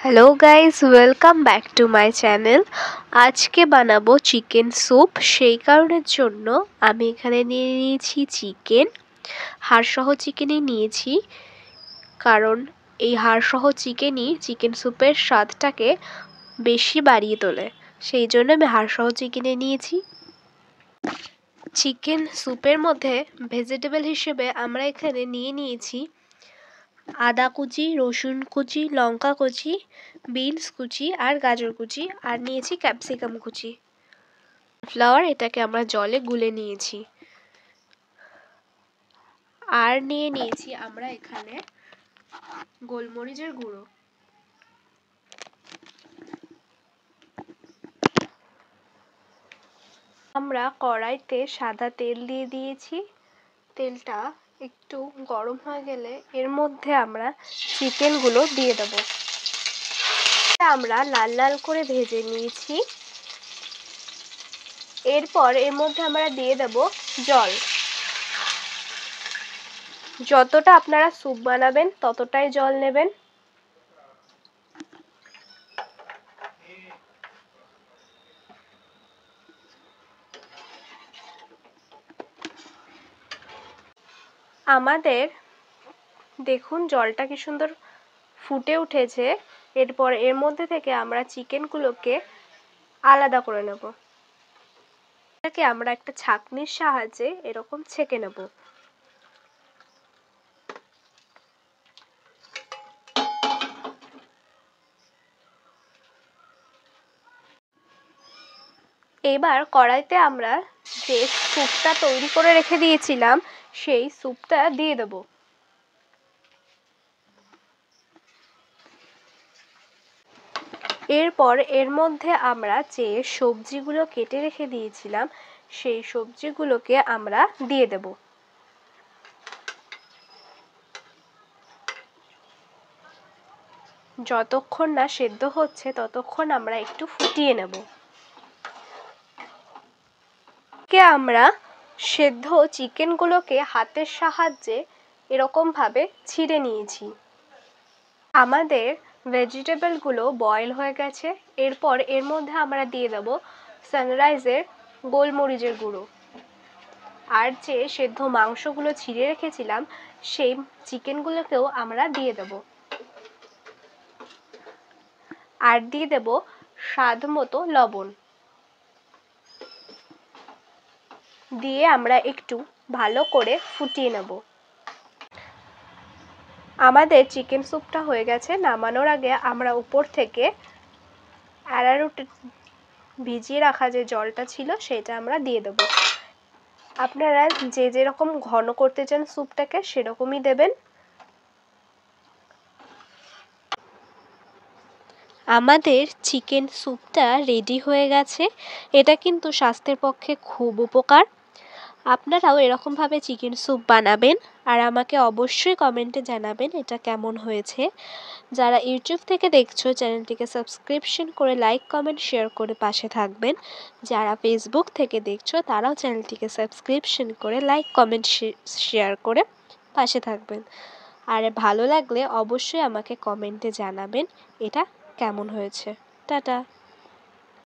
Hello guys, welcome back to my channel. আজকে বানাবো chicken soup. সেই কারণের জন্য আমি এখানে নিয়ে নিয়েছি চিকেন, হাড়সহ চিকেনই নিয়েছি, কারণ এই হাড়সহ চিকেনই চিকেন স্যুপের স্বাদটাকে বেশি বাড়িয়ে তোলে। সেই জন্য আমি হাড়সহ চিকেনে নিয়েছি। চিকেন স্যুপের মধ্যে ভেজিটেবল হিসেবে আমরা এখানে নিয়ে নিয়েছি আদা কুচি, রসুন কুচি, লঙ্কা কুচি, বিনস কুচি আর গাজর কুচি, আর নিয়েছি ক্যাপসিকাম কুচি। ফ্লাওয়ার, এটাকে আমরা জলে গুলে নিয়েছি। আর নিয়ে নিয়েছি আমরা এখানে গোলমরিচের গুঁড়ো। আমরা কড়াইতে সাদা তেল দিয়ে দিয়েছি। তেলটা একটু গরম হয়ে গেলে এর মধ্যে আমরা চিকেনগুলো দিয়ে দেব। আমরা লাল লাল করে ভেজে নিয়েছি। এরপর এর মধ্যে আমরা দিয়ে দেব জল। যতটা আপনারা স্যুপ বানাবেন ততটাই জল নেবেন। আমাদের দেখুন জলটা কি সুন্দর ফুটে উঠেছে। এরপর এর মধ্যে থেকে আমরা চিকেনগুলোকে আলাদা করে নেব। এটাকে আমরা একটা ছাঁকনির সাহায্যে এরকম ছেঁকে নেব। এবার কড়াইতে আমরা যে স্যুপটা তৈরি করে রেখে দিয়েছিলাম সেই স্যুপটা দিয়ে দেব। এরপর এর মধ্যে আমরা যে সবজিগুলো কেটে রেখে দিয়েছিলাম সেই সবজিগুলোকে আমরা দিয়ে দেব। যতক্ষণ না সেদ্ধ হচ্ছে ততক্ষণ আমরা একটু ফুটিয়ে নেব। আমরা সেদ্ধ চিকেনগুলোকে হাতের সাহায্যে এরকমভাবে ছিঁড়ে নিয়েছি। আমাদের ভেজিটেবলগুলো বয়েল হয়ে গেছে। এরপর এর মধ্যে আমরা দিয়ে দেব সানরাইজের গোলমরিচের গুঁড়ো। আর যে সেদ্ধ মাংসগুলো ছিঁড়ে রেখেছিলাম সেই চিকেনগুলোকেও আমরা দিয়ে দেব। আর দিয়ে দেব স্বাদ মতো লবণ। দিয়ে আমরা একটু ভালো করে ফুটিয়ে নেব। আমাদের চিকেন স্যুপটা হয়ে গেছে। নামানোর আগে আমরা উপর থেকে অ্যারারুট ভিজিয়ে রাখা যে জলটা ছিল সেটা আমরা দিয়ে দেব। আপনারা যে যেরকম ঘন করতে চান স্যুপটাকে সেরকমই দেবেন। আমাদের চিকেন স্যুপটা রেডি হয়ে গেছে। এটা কিন্তু স্বাস্থ্যের পক্ষে খুব উপকার। আপনারাও এরকমভাবে চিকেন স্যুপ বানাবেন আর আমাকে অবশ্যই কমেন্টে জানাবেন এটা কেমন হয়েছে। যারা ইউটিউব থেকে দেখছো চ্যানেলটিকে সাবস্ক্রিপশন করে লাইক কমেন্ট শেয়ার করে পাশে থাকবেন। যারা ফেসবুক থেকে দেখছো তারাও চ্যানেলটিকে সাবস্ক্রিপশন করে লাইক কমেন্ট শেয়ার করে পাশে থাকবেন। আর ভালো লাগলে অবশ্যই আমাকে কমেন্টে জানাবেন এটা কেমন হয়েছে। টাটা।